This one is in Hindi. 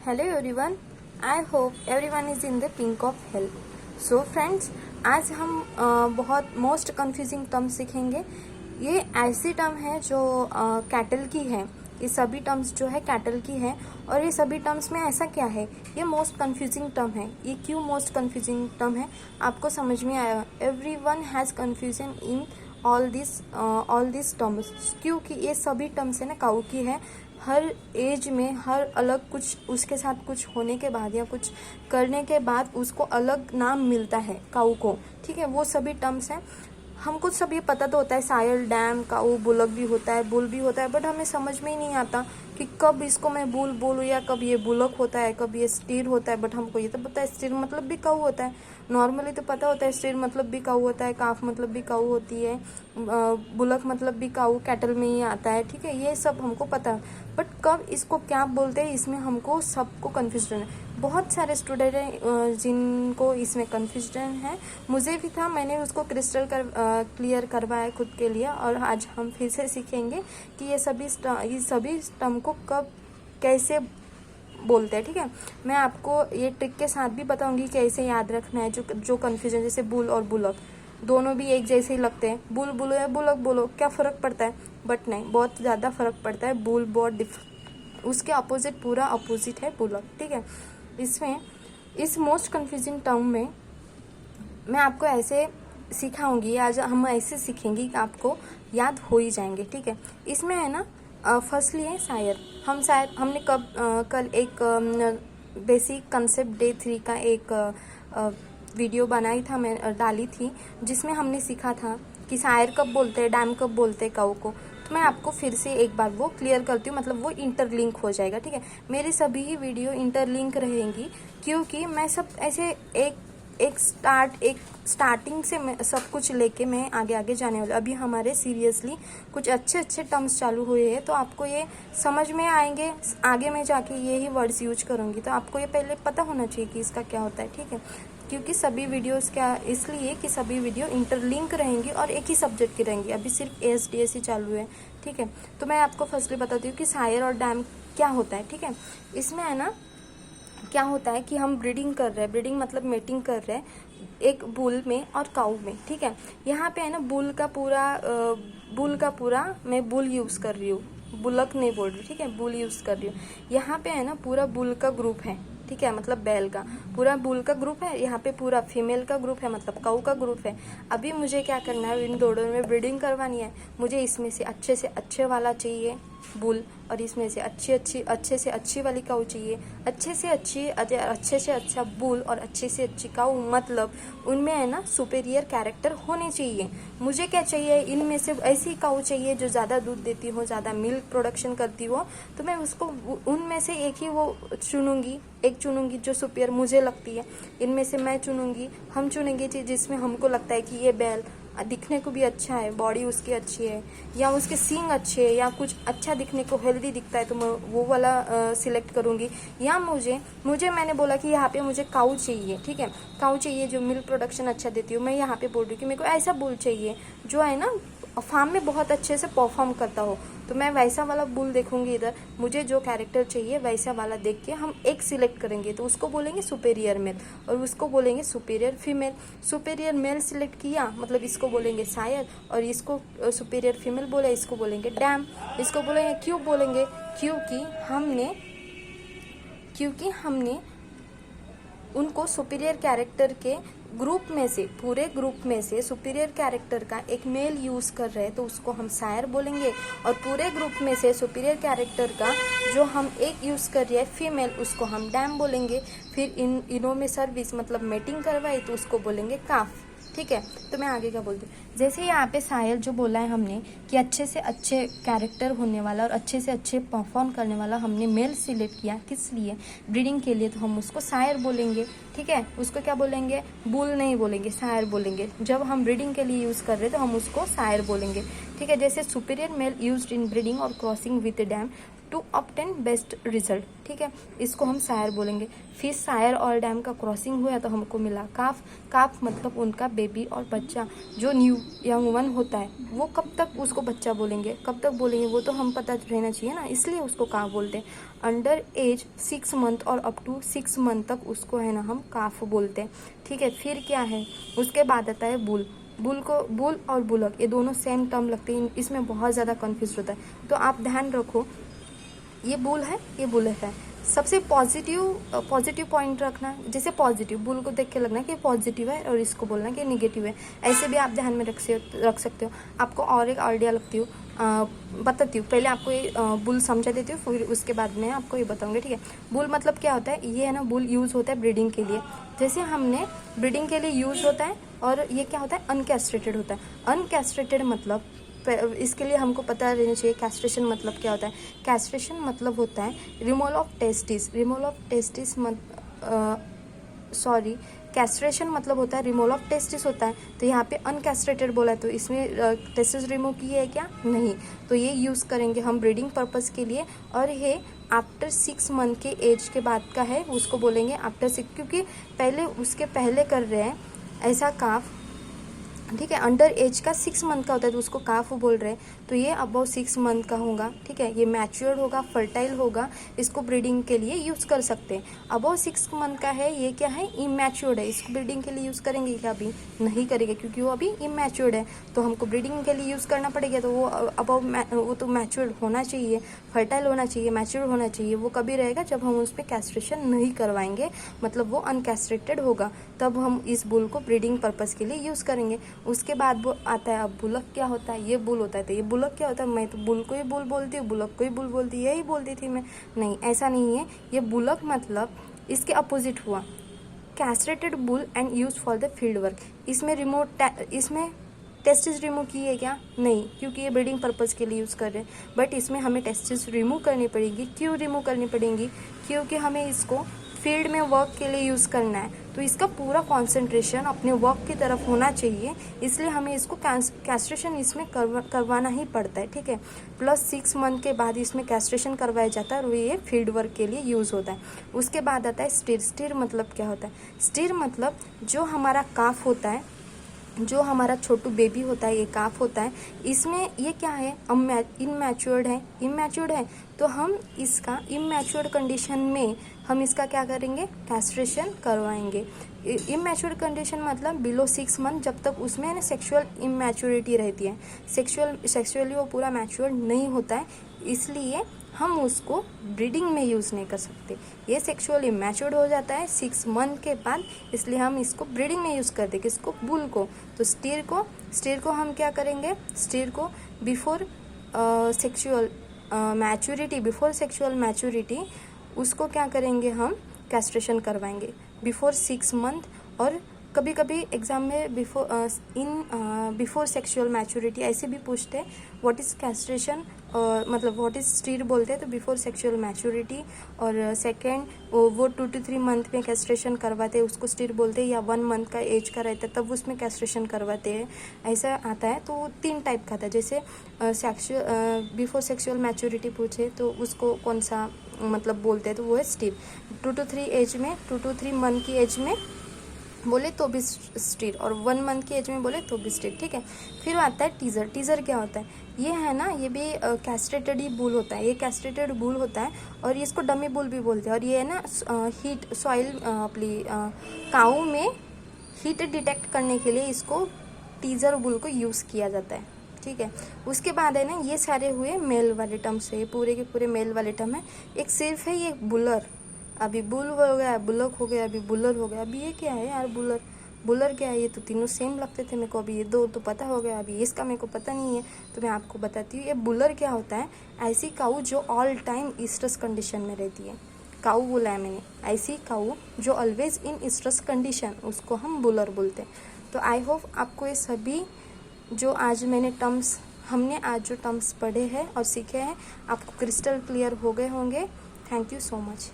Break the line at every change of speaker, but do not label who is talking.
Hello everyone, I hope everyone is in the pink of health. So friends, आज हम बहुत मोस्ट कंफ्यूजिंग टर्म सीखेंगे। ये ऐसी टर्म है जो कैटल की है। ये सभी टर्म्स जो है कैटल की है और ये सभी टर्म्स में ऐसा क्या है, ये मोस्ट कंफ्यूजिंग टर्म है। ये क्यों मोस्ट कंफ्यूजिंग टर्म है आपको समझ में आया। Everyone has confusion in all this terms, क्योंकि ये सभी टर्म्स है ना काऊ की है। हर एज में हर अलग कुछ उसके साथ कुछ होने के बाद या कुछ करने के बाद उसको अलग नाम मिलता है काऊ को, ठीक है। वो सभी टर्म्स हैं। हमको सब ये पता तो होता है, सायल, डैम, काऊ, बुलक भी होता है, बुल भी होता है, बट हमें समझ में ही नहीं आता कि कब इसको मैं बुल बोलूँ या कब ये बुलक होता है, कब ये स्टीर होता है। बट हमको ये तो पता है स्टीर मतलब भी काऊ होता है। नॉर्मली तो पता होता है स्टीर मतलब भी काऊ होता है, काफ मतलब भी काऊ होती है, बुलक मतलब भी काऊ कैटल में ही आता है, ठीक है। ये सब हमको पता है, बट कब इसको क्या बोलते हैं इसमें हमको सबको कन्फ्यूजन है। बहुत सारे स्टूडेंट हैं जिनको इसमें कन्फ्यूजन है, मुझे भी था। मैंने उसको क्लियर करवाया खुद के लिए और आज हम फिर से सीखेंगे कि ये सभी टर्म को कब कैसे बोलते हैं, ठीक है। मैं आपको ये ट्रिक के साथ भी बताऊंगी कैसे याद रखना है। जो कन्फ्यूजन, जैसे बुल और बुलक दोनों भी एक जैसे ही लगते हैं, बुल बोलो या बुलक बोलो क्या फ़र्क पड़ता है, बट नहीं, बहुत ज़्यादा फ़र्क पड़ता है। बुल बहुत उसके अपोजिट, पूरा अपोजिट है बुलक, ठीक है। इसमें इस मोस्ट कन्फ्यूजिंग टर्म में मैं आपको ऐसे सिखाऊंगी, आज हम ऐसे सीखेंगे कि आपको याद हो ही जाएंगे, ठीक है। इसमें है ना फर्स्टली है शायर। हमने कल एक बेसिक कंसेप्ट डे 3 का एक वीडियो बनाई था, मैं डाली थी, जिसमें हमने सीखा था कि शायर कब बोलते हैं, डैम कब बोलते हैं काऊ को। तो मैं आपको फिर से एक बार वो क्लियर करती हूँ, मतलब वो इंटरलिंक हो जाएगा, ठीक है। मेरी सभी ही वीडियो इंटरलिंक रहेंगी, क्योंकि मैं सब ऐसे एक स्टार्टिंग से मैं सब कुछ लेके मैं आगे आगे जाने वाली। अभी हमारे सीरियसली कुछ अच्छे टर्म्स चालू हुए हैं, तो आपको ये समझ में आएंगे। आगे मैं जाके ये ही वर्ड्स यूज करूँगी, तो आपको ये पहले पता होना चाहिए कि इसका क्या होता है, ठीक है। क्योंकि सभी वीडियोस क्या, इसलिए कि सभी वीडियो इंटरलिंक रहेंगी और एक ही सब्जेक्ट की रहेंगी। अभी सिर्फ एसडीएस ही चालू है, ठीक है। तो मैं आपको फर्स्टली बताती हूँ कि शायर और डैम क्या होता है, ठीक है। इसमें है ना क्या होता है कि हम ब्रीडिंग कर रहे हैं, ब्रीडिंग मतलब मेटिंग कर रहे हैं एक बुल में और काऊ में, ठीक है। यहाँ पे है ना बुल का पूरा मैं बुल यूज़ कर रही हूँ, बुलक नहीं बोल रही, ठीक है, बुल यूज़ कर रही हूँ। यहाँ पे है ना पूरा बुल का ग्रुप है, ठीक है, मतलब बैल का पूरा बुल का ग्रुप है। यहाँ पे पूरा फीमेल का ग्रुप है, मतलब काऊ का ग्रुप है। अभी मुझे क्या करना है, इन दोनों में ब्रीडिंग करवानी है। मुझे इसमें से अच्छे वाला चाहिए बुल, और इसमें से अच्छे से अच्छी वाली काऊ चाहिए। अच्छे से अच्छा बुल और अच्छे से अच्छी काऊ, मतलब उनमें है ना सुपेरियर कैरेक्टर होने चाहिए। मुझे क्या चाहिए, इनमें से ऐसी काऊ चाहिए जो ज़्यादा दूध देती हो, ज़्यादा मिल्क प्रोडक्शन करती हो। तो मैं उसको उनमें से एक ही वो चुनूंगी जो सुपेरियर मुझे लगती है। इनमें से मैं चुनूंगी, हम चुनेंगे जिसमें हमको लगता है कि ये बैल दिखने को भी अच्छा है, बॉडी उसकी अच्छी है, या उसके सींग अच्छे है, या कुछ अच्छा दिखने को हेल्दी दिखता है, तो मैं वो वाला सिलेक्ट करूँगी। या मुझे मैंने बोला कि यहाँ पे मुझे काऊ चाहिए, ठीक है, काऊ चाहिए जो मिल्क प्रोडक्शन अच्छा देती हूँ। मैं यहाँ पे बोल रही हूँ कि मेरे को ऐसा बुल चाहिए जो है ना फार्म में बहुत अच्छे से परफॉर्म करता हो, तो मैं वैसा वाला बुल देखूंगी। इधर मुझे जो कैरेक्टर चाहिए वैसा वाला देख के हम एक सिलेक्ट करेंगे, तो उसको बोलेंगे सुपेरियर मेल और उसको बोलेंगे superior female. Superior male select किया मतलब इसको बोलेंगे शायर, और इसको सुपेरियर फीमेल बोला, इसको बोलेंगे डैम। इसको बोलेंगे, क्यों बोलेंगे, क्योंकि हमने उनको सुपीरियर कैरेक्टर के ग्रुप में से, पूरे ग्रुप में से सुपीरियर कैरेक्टर का एक मेल यूज कर रहे हैं, तो उसको हम शायर बोलेंगे। और पूरे ग्रुप में से सुपीरियर कैरेक्टर का जो हम एक यूज कर रहे हैं फीमेल, उसको हम डैम बोलेंगे। फिर इनों में सर्विस मतलब मेटिंग करवाई, तो उसको बोलेंगे काफ, ठीक है। तो मैं आगे क्या बोलती हूँ, जैसे यहाँ पे शायर जो बोला है हमने कि अच्छे से अच्छे कैरेक्टर होने वाला और अच्छे से अच्छे परफॉर्म करने वाला हमने मेल सिलेक्ट किया, किस लिए, ब्रीडिंग के लिए, तो हम उसको शायर बोलेंगे, ठीक है। उसको क्या बोलेंगे, बुल नहीं बोलेंगे, शायर बोलेंगे। जब हम ब्रीडिंग के लिए यूज़ कर रहे हैं तो हम उसको शायर बोलेंगे, ठीक है। जैसे superior male used in breeding और crossing with dam, to obtain best result, ठीक है, इसको हम सायर बोलेंगे। फिर सायर और डैम का क्रॉसिंग हुआ तो हमको मिला काफ। काफ मतलब उनका बेबी और बच्चा जो न्यू यंग वन होता है, वो कब तक उसको बच्चा बोलेंगे, कब तक बोलेंगे वो तो हम पता रहना चाहिए ना, इसलिए उसको काफ बोलते हैं। अंडर एज 6 मंथ और अप टू 6 मंथ तक उसको है ना हम काफ बोलते हैं, ठीक है। फिर क्या है, उसके बाद आता है बुल। बुल और बुलक ये दोनों सेम टर्म लगते हैं, इसमें बहुत ज़्यादा कन्फ्यूज होता है, तो आप ध्यान रखो ये बुल है ये बुलक है। सबसे पॉजिटिव पॉइंट रखना, जैसे पॉजिटिव बुल को देख के लगना कि पॉजिटिव है और इसको बोलना कि निगेटिव है, ऐसे भी आप ध्यान में रख सकते हो। आपको और एक आइडिया बताती हूँ, पहले आपको ये बुल समझा देती हूँ, फिर उसके बाद में आपको ये बताऊंगी, ठीक है। बुल मतलब क्या होता है, ये है ना बुल यूज़ होता है ब्रीडिंग के लिए, जैसे हमने ब्रीडिंग के लिए यूज़ होता है, और ये क्या होता है अनकैस्ट्रेटेड होता है। अनकैस्ट्रेटेड मतलब इसके लिए हमको पता रहना चाहिए कैस्ट्रेशन मतलब क्या होता है। कैस्ट्रेशन मतलब होता है रिमूवल ऑफ टेस्टिस कैस्ट्रेशन मतलब होता है रिमूवल ऑफ टेस्टिस होता है। तो यहाँ पे अनकैस्ट्रेटेड बोला है, तो इसमें टेस्टिस रिमूव किए है क्या, नहीं, तो ये यूज़ करेंगे हम ब्रीडिंग पर्पस के लिए। और ये आफ्टर 6 मंथ के एज के बाद का है, उसको बोलेंगे आफ्टर 6, क्योंकि उसके पहले कर रहे हैं ऐसा काफ, ठीक है। अंडर एज का 6 मंथ का होता है तो उसको काफ बोल रहे हैं, तो ये अबव 6 मंथ का होगा, ठीक है। ये मैच्योर होगा, फर्टाइल होगा, इसको ब्रीडिंग के लिए यूज़ कर सकते हैं। अबव 6 मंथ का है, ये क्या है इमैच्योर्ड है, इसको ब्रीडिंग के लिए यूज़ करेंगे क्या, अभी नहीं करेंगे क्योंकि वो अभी इमैच्योर्ड है, तो हमको ब्रीडिंग के लिए यूज़ करना पड़ेगा। तो वो तो मैच्योर्ड होना चाहिए, फर्टाइल होना चाहिए, मैच्योर होना चाहिए। वो कभी रहेगा जब हम उस पर कैस्ट्रेशन नहीं करवाएंगे, मतलब वो अनकैस्ट्रेटेड होगा, तब हम इस बुल को ब्रीडिंग पर्पज़ के लिए यूज़ करेंगे। उसके बाद वो आता है अब बुलक क्या होता है, ये बुल होता है, तो ये बुलक क्या होता है, मैं तो बुल को ही बुल बोलती हूँ, बुलक को ही बुल बोलती, यही बोलती थी मैं, नहीं ऐसा नहीं है। ये बुलक मतलब इसके अपोजिट हुआ, castrated bull and use for the field work. इसमें टेस्टिस रिमूव की है क्या, नहीं, क्योंकि ये ब्रीडिंग पर्पज़ के लिए यूज़ कर रहे हैं, बट इसमें हमें टेस्टिस रिमूव करनी पड़ेगी। क्यों रिमूव करनी पड़ेगी, क्योंकि हमें इसको फील्ड में वर्क के लिए यूज़ करना है, तो इसका पूरा कंसंट्रेशन अपने वर्क की तरफ होना चाहिए, इसलिए हमें इसको कैस्ट्रेशन इसमें करवाना ही पड़ता है, ठीक है। प्लस 6 मंथ के बाद इसमें कैस्ट्रेशन करवाया जाता है और ये फील्ड वर्क के लिए यूज़ होता है। उसके बाद आता है स्टीर। स्टीर मतलब क्या होता है, स्टीर मतलब जो हमारा काफ होता है, जो हमारा छोटू बेबी होता है, ये काफ होता है, इसमें ये क्या है इमैच्योर्ड है, तो हम इसका इमैच्योर्ड कंडीशन में हम इसका क्या करेंगे, कैस्ट्रेशन करवाएंगे। इमैच्योर्ड कंडीशन मतलब बिलो 6 मंथ, जब तक उसमें ना सेक्सुअल इमैच्योरिटी रहती है, सेक्सुअली वो पूरा मैच्योर्ड नहीं होता है, इसलिए हम उसको ब्रीडिंग में यूज़ नहीं कर सकते। ये सेक्सुअली मैच्योर्ड हो जाता है 6 मंथ के बाद, इसलिए हम इसको ब्रीडिंग में यूज़ करते हैं, किसको, बुल को। तो स्टीर को हम क्या करेंगे, स्टीर को बिफोर सेक्सुअल मैच्योरिटी उसको क्या करेंगे, हम कैस्ट्रेशन करवाएंगे बिफोर 6 मंथ। और कभी कभी एग्जाम में बिफोर सेक्सुअल मैच्योरिटी ऐसे भी पूछते हैं, व्हाट इज़ कैस्ट्रेशन, मतलब व्हाट इज़ स्टीर बोलते हैं, तो बिफोर सेक्सुअल मैच्योरिटी। और सेकेंड वो 2 to 3 मंथ में कैस्ट्रेशन करवाते हैं, उसको स्टीर बोलते हैं, या 1 मंथ का एज का रहता है तब उसमें कैस्ट्रेशन करवाते हैं, ऐसा आता है। तो 3 टाइप का आता है, जैसे बिफोर सेक्सुअल मैच्योरिटी पूछे तो उसको कौन सा मतलब बोलते हैं, तो वो है स्टीर। 2 to 3 मंथ की एज में बोले तो भी स्टीर, और 1 मंथ की एज में बोले तो भी स्टीर, ठीक है। फिर आता है टीजर। टीजर क्या होता है, ये है ना, ये भी कैस्ट्रेटेड ही बुल होता है, ये कैस्ट्रेटेड बुल होता है, और इसको डमी बुल भी बोलते हैं। और ये है ना हीट सॉइल अपनी काऊ में हीट डिटेक्ट करने के लिए इसको टीजर बुल को यूज़ किया जाता है, ठीक है। उसके बाद है ना, ये सारे हुए मेल वाले टर्म्स है, ये पूरे के पूरे मेल वाले टर्म है। एक सिर्फ है ये बुलर, अभी बुल हो गया, बुलक हो गया, अभी बुलर हो गया। अभी ये क्या है यार, बुलर क्या है, ये तो तीनों सेम लगते थे मेरे को, अभी ये 2 तो पता हो गया, अभी इसका मेरे को पता नहीं है, तो मैं आपको बताती हूँ। ये बुलर क्या होता है, ऐसी काऊ जो ऑल टाइम ईस्ट्रस कंडीशन में रहती है, काऊ बोला है मैंने, ऐसी काऊ जो ऑलवेज इन ईस्ट्रस कंडीशन, उसको हम बुलर बोलते हैं। तो आई होप आपको ये सभी जो आज हमने आज जो टर्म्स पढ़े हैं और सीखे हैं, आपको क्रिस्टल क्लियर हो गए होंगे। Thank you so much.